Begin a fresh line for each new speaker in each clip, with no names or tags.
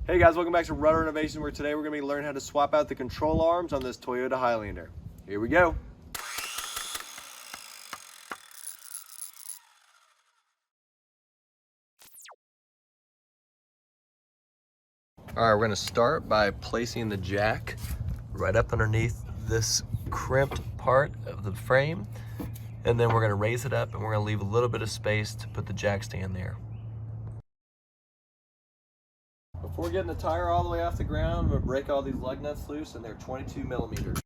Hey guys, welcome back to Rudder Innovation, where today we're going to be learning how to swap out the control arms on this Toyota Highlander. Here we go. All right, we're going to start by placing the jack right up underneath this crimped part of the frame, and then we're going to raise it up and we're going to leave a little bit of space to put the jack stand there. Before getting the tire all the way off the ground, I'm going to break all these lug nuts loose, and they're 22 millimeters.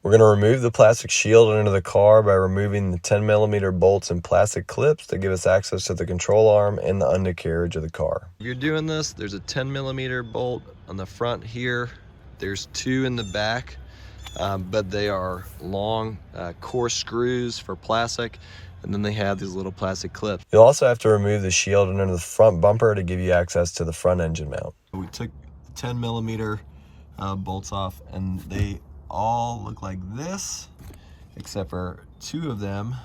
We're going to remove the plastic shield under the car by removing the 10 millimeter bolts and plastic clips to give us access to the control arm and the undercarriage of the car. If you're doing this, there's a 10 millimeter bolt on the front here. There's two in the back, but they are long coarse screws for plastic. And then they have these little plastic clips. You'll also have to remove the shield under the front bumper to give you access to the front engine mount. We took 10 millimeter bolts off, and they all look like this, except for two of them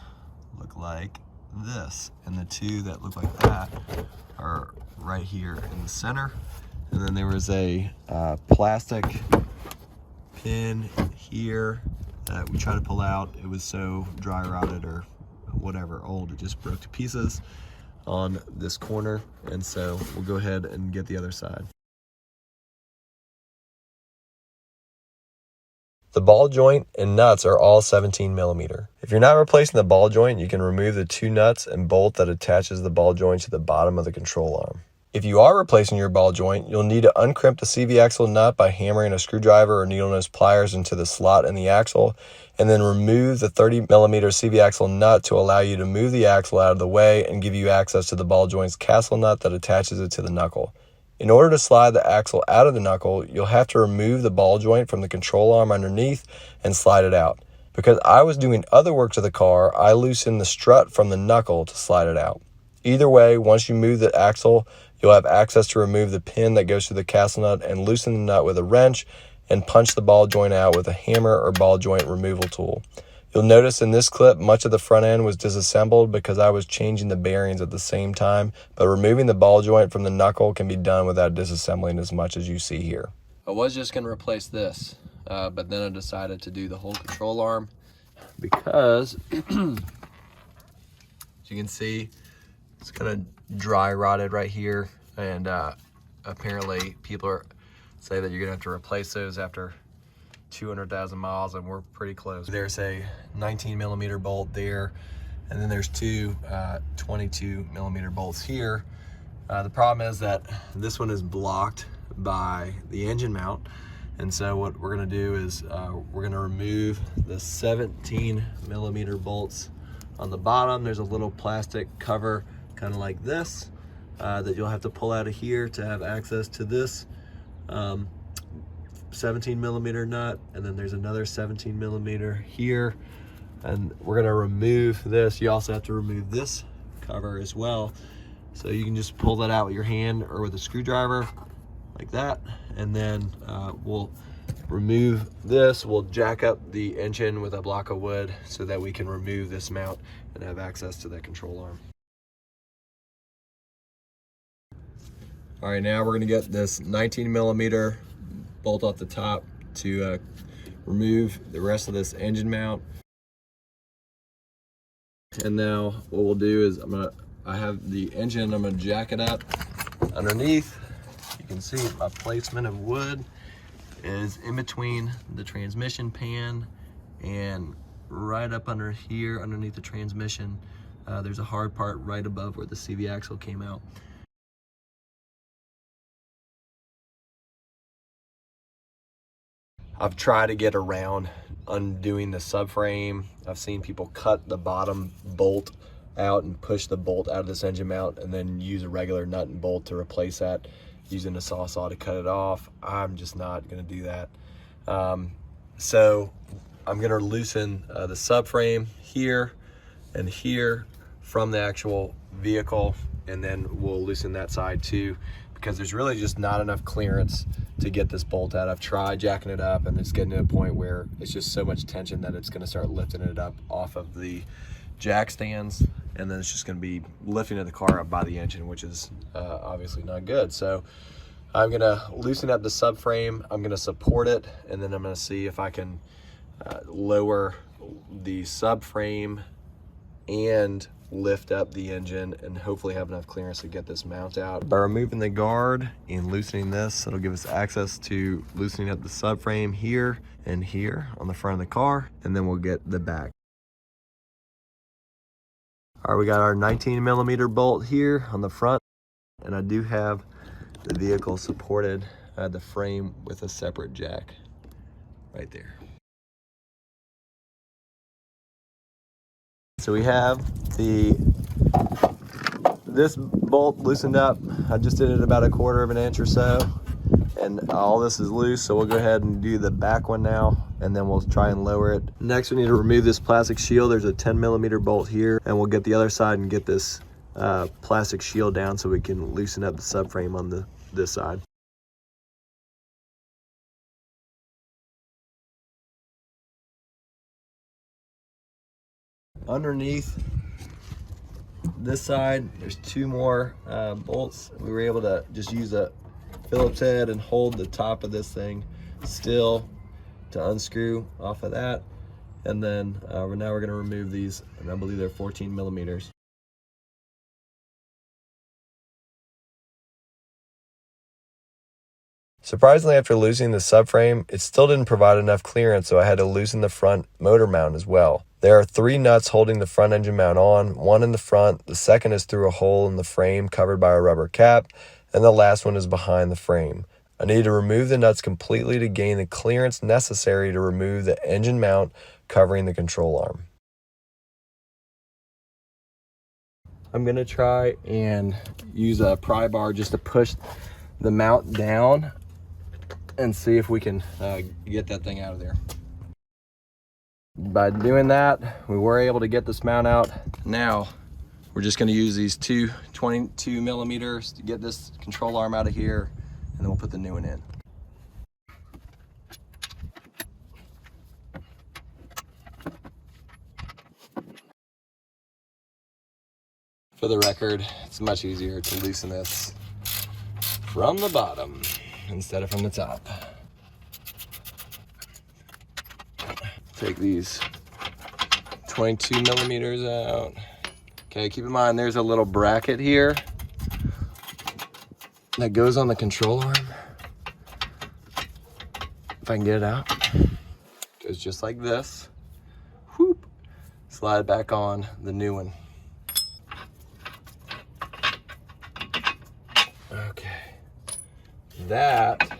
look like this. And the two that look like that are right here in the center. And then there was a plastic pin here that we tried to pull out. It was so dry rotted or whatever old, it just broke to pieces on this corner, and so we'll go ahead and get the other side. The ball joint and nuts are all 17 millimeter. If you're not replacing the ball joint, you can remove the two nuts and bolt that attaches the ball joint to the bottom of the control arm. If you are replacing your ball joint, you'll need to uncrimp the CV axle nut by hammering a screwdriver or needle nose pliers into the slot in the axle, and then remove the 30 millimeter CV axle nut to allow you to move the axle out of the way and give you access to the ball joint's castle nut that attaches it to the knuckle. In order to slide the axle out of the knuckle, you'll have to remove the ball joint from the control arm underneath and slide it out. Because I was doing other work to the car, I loosened the strut from the knuckle to slide it out. Either way, once you move the axle, you'll have access to remove the pin that goes through the castle nut and loosen the nut with a wrench and punch the ball joint out with a hammer or ball joint removal tool. You'll notice in this clip, much of the front end was disassembled because I was changing the bearings at the same time, but removing the ball joint from the knuckle can be done without disassembling as much as you see here. I was just going to replace this, but then I decided to do the whole control arm because, as you can see, it's kind of dry rotted right here, and apparently people say that you're gonna have to replace those after 200,000 miles, and we're pretty close. There's a 19 millimeter bolt there, and then there's two 22 millimeter bolts here. The problem is that this one is blocked by the engine mount, and so what we're gonna do is we're gonna remove the 17 millimeter bolts on the bottom. There's a little plastic cover kind of like this that you'll have to pull out of here to have access to this 17 millimeter nut, and then there's another 17 millimeter here, and we're going to remove this. You also have to remove this cover as well, so you can just pull that out with your hand or with a screwdriver like that, and then we'll remove this. We'll jack up the engine with a block of wood so that we can remove this mount and have access to that control arm. All right, now we're gonna get this 19 millimeter bolt off the top to remove the rest of this engine mount. And now what we'll do is I have the engine, I'm gonna jack it up underneath. You can see my placement of wood is in between the transmission pan and right up under here, underneath the transmission. There's a hard part right above where the CV axle came out. I've tried to get around undoing the subframe. I've seen people cut the bottom bolt out and push the bolt out of this engine mount and then use a regular nut and bolt to replace that, using a saw to cut it off. I'm just not gonna do that. So I'm gonna loosen the subframe here and here from the actual vehicle, and then we'll loosen that side too, because there's really just not enough clearance to get this bolt out. I've tried jacking it up, and it's getting to a point where it's just so much tension that it's gonna start lifting it up off of the jack stands. and then it's just going to be lifting the car up by the engine, which is obviously not good. So I'm going to loosen up the subframe, I'm going to support it, and then I'm going to see if I can lower the subframe and lift up the engine and hopefully have enough clearance to get this mount out. By removing the guard and loosening this, it'll give us access to loosening up the subframe here and here on the front of the car, and then we'll get the back. All right, we got our 19mm bolt here on the front, and I do have the vehicle supported at the frame with a separate jack right there. So we have this bolt loosened up. I just did it about 1/4 of an inch or so, and all this is loose, so we'll go ahead and do the back one now, and then we'll try and lower it. Next, we need to remove this plastic shield. There's a 10mm bolt here, and we'll get the other side and get this plastic shield down so we can loosen up the subframe on this side. Underneath this side, there's 2 more bolts. We were able to just use a Phillips head and hold the top of this thing still to unscrew off of that. And then now we're going to remove these, and I believe they're 14mm. Surprisingly, after loosening the subframe, it still didn't provide enough clearance, so I had to loosen the front motor mount as well. There are 3 nuts holding the front engine mount on, one in the front, the second is through a hole in the frame covered by a rubber cap, and the last one is behind the frame. I need to remove the nuts completely to gain the clearance necessary to remove the engine mount covering the control arm. I'm going to try and use a pry bar just to push the mount down and see if we can get that thing out of there. By doing that, we were able to get this mount out. Now we're just going to use these 2 22mm to get this control arm out of here, and then we'll put the new one in. For the record, it's much easier to loosen this from the bottom instead of from the top. Take these 22mm out. Okay, keep in mind there's a little bracket here that goes on the control arm. If I can get it out, goes just like this. Whoop, slide back on the new one. Okay, that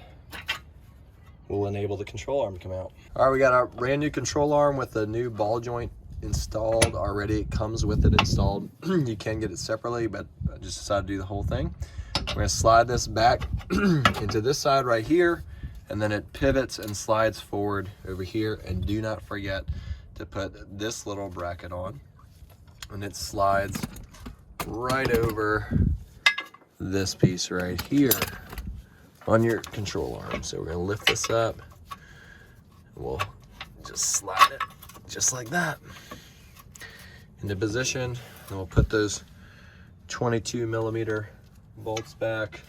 will enable the control arm to come out. All right, we got our brand new control arm with the new ball joint installed already. It comes with it installed. You can get it separately, but I just decided to do the whole thing. We're gonna slide this back into this side right here, and then it pivots and slides forward over here. And do not forget to put this little bracket on, and it slides right over this piece right here on your control arm. So we're gonna lift this up, and we'll just slide it just like that into position. And we'll put those 22mm bolts back.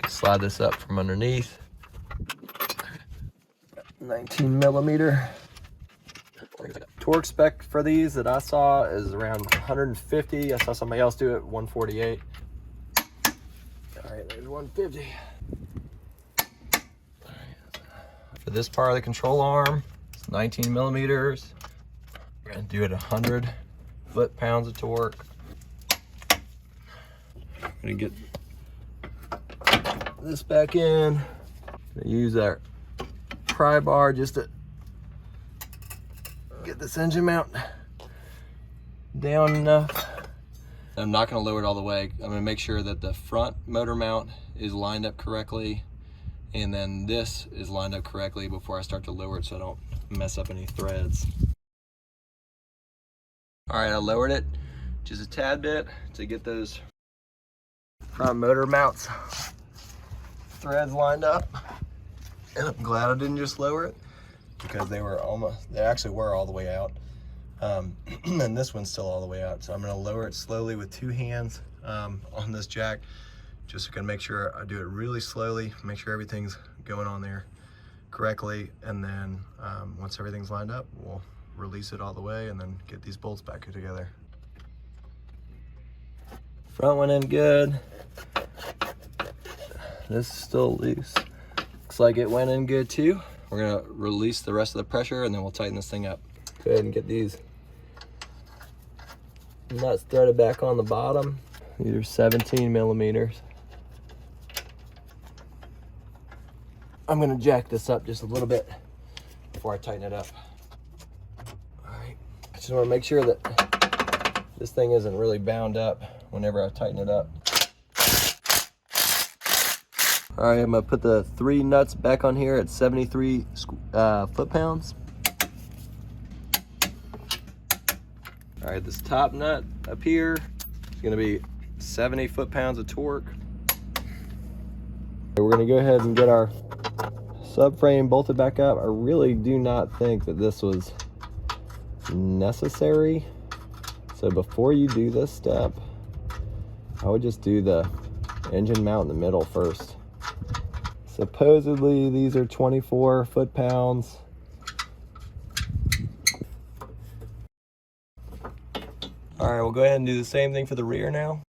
Slide this up from underneath. 19mm. Torque spec for these that I saw is around 150. I saw somebody else do it 148. All right, there's 150. All right. For this part of the control arm, it's 19mm. We're gonna do it 100 foot-pounds of torque. I'm gonna get this back in. Gonna use our pry bar just to get this engine mount down enough. I'm not going to lower it all the way. I'm going to make sure that the front motor mount is lined up correctly, and then this is lined up correctly before I start to lower it so I don't mess up any threads. All right, I lowered it just a tad bit to get those front motor mounts threads lined up, And I'm glad I didn't just lower it, because they actually were all the way out. And this one's still all the way out. So I'm gonna lower it slowly with 2 hands on this jack, just so I can make sure I do it really slowly, make sure everything's going on there correctly. And then once everything's lined up, we'll release it all the way and then get these bolts back together. Front went in good. This is still loose. Looks like it went in good too. We're gonna release the rest of the pressure and then we'll tighten this thing up. Go ahead and get these nuts threaded back on the bottom. These are 17 millimeters. I'm gonna jack this up just a little bit before I tighten it up. All right, I just wanna make sure that this thing isn't really bound up whenever I tighten it up. All right, I'm gonna put the 3 nuts back on here at 73 foot-pounds. All right, this top nut up here is gonna be 70 foot-pounds of torque. We're gonna go ahead and get our subframe bolted back up. I really do not think that this was necessary. So before you do this step, I would just do the engine mount in the middle first. Supposedly these are 24 foot-pounds. All right, we'll go ahead and do the same thing for the rear now.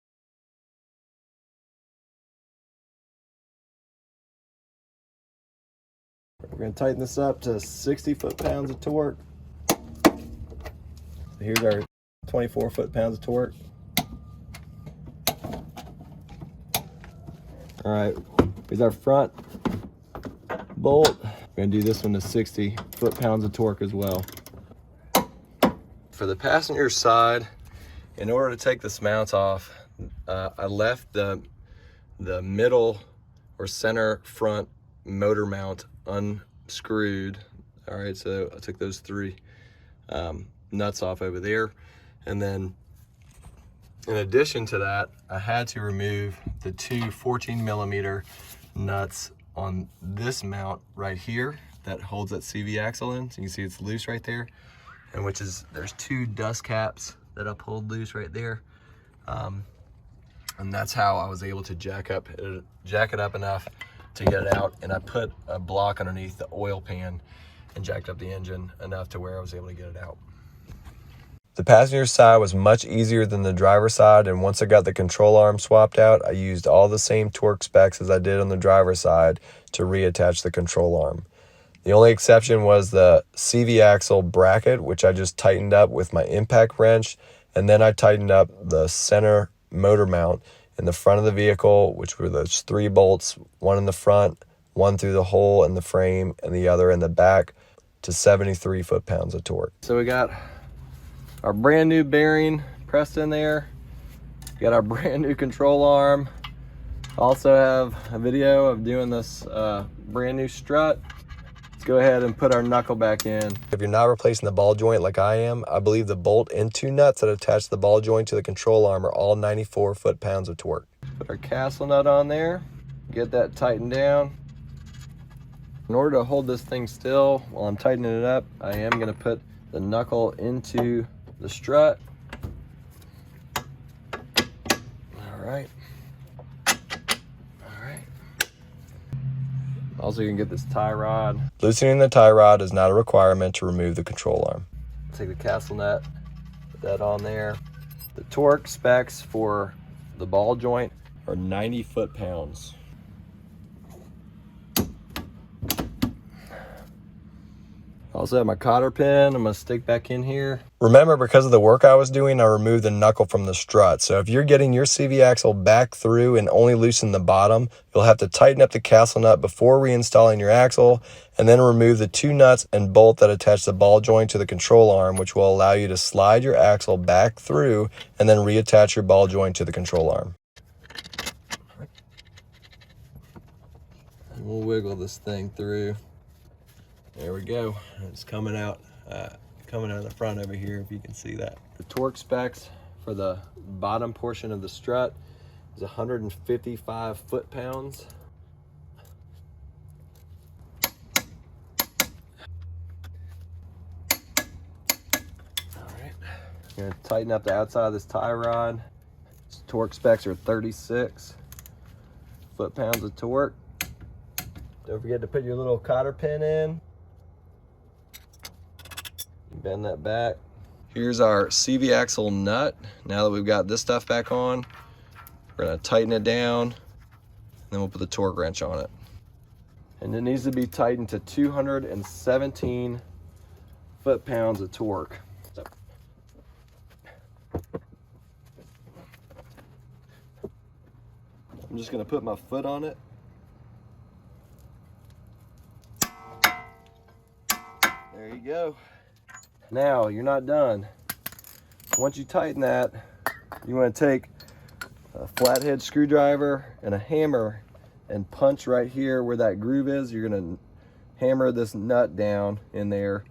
We're gonna tighten this up to 60 foot-pounds of torque. So here's our 24 foot-pounds of torque. All right, here's our front bolt. We're gonna do this one to 60 foot-pounds of torque as well. For the passenger side, in order to take this mount off, I left the middle or center front motor mount unscrewed. All right, so I took those 3 nuts off over there. And then in addition to that, I had to remove the 2 14 millimeter nuts on this mount right here that holds that CV axle in. So you can see it's loose right there, and there's 2 dust caps that I pulled loose right there. And that's how I was able to jack it up enough to get it out. And I put a block underneath the oil pan and jacked up the engine enough to where I was able to get it out. The passenger side was much easier than the driver side, and once I got the control arm swapped out, I used all the same torque specs as I did on the driver's side to reattach the control arm. The only exception was the CV axle bracket, which I just tightened up with my impact wrench, and then I tightened up the center motor mount in the front of the vehicle, which were those 3 bolts, one in the front, one through the hole in the frame, and the other in the back, to 73 foot-pounds of torque. So we got our brand new bearing pressed in there. Got our brand new control arm. Also have a video of doing this brand new strut. Let's go ahead and put our knuckle back in. If you're not replacing the ball joint like I am, I believe the bolt and 2 nuts that attach the ball joint to the control arm are all 94 foot-pounds of torque. Put our castle nut on there, get that tightened down. In order to hold this thing still while I'm tightening it up, I am gonna put the knuckle into the strut. All right. Also, you can get this tie rod. Loosening the tie rod is not a requirement to remove the control arm. Take the castle nut, put that on there. The torque specs for the ball joint are 90 foot-pounds. Also have my cotter pin I'm gonna stick back in here. Remember, because of the work I was doing, I removed the knuckle from the strut. So if you're getting your CV axle back through and only loosen the bottom, you'll have to tighten up the castle nut before reinstalling your axle, and then remove the 2 nuts and bolt that attach the ball joint to the control arm, which will allow you to slide your axle back through and then reattach your ball joint to the control arm. And we'll wiggle this thing through. There we go. It's coming out of the front over here, if you can see that. The torque specs for the bottom portion of the strut is 155 foot-pounds. You're gonna tighten up the outside of this tie rod. Its torque specs are 36 foot-pounds of torque. Don't forget to put your little cotter pin in. Bend that back. Here's our CV axle nut. Now that we've got this stuff back on, we're gonna tighten it down, and then we'll put the torque wrench on it. And it needs to be tightened to 217 foot-pounds of torque. So, I'm just gonna put my foot on it. There you go. Now, you're not done. Once you tighten that, you want to take a flathead screwdriver and a hammer and punch right here where that groove is. You're going to hammer this nut down in there.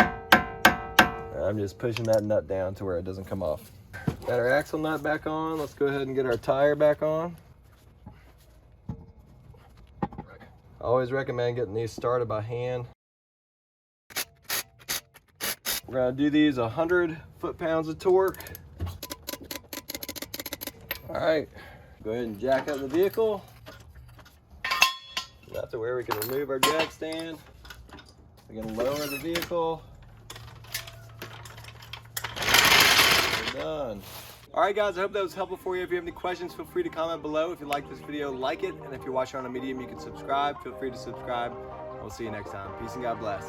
I'm just pushing that nut down to where it doesn't come off. Got our axle nut back on. Let's go ahead and get our tire back on. I always recommend getting these started by hand. We're gonna do these 100 foot-pounds of torque. All right, go ahead and jack up the vehicle. Not to where we can remove our jack stand. We're gonna lower the vehicle. We're done. All right, guys, I hope that was helpful for you. If you have any questions, feel free to comment below. If you like this video, like it. And if you're watching on a medium, you can subscribe. Feel free to subscribe. We'll see you next time. Peace and God bless.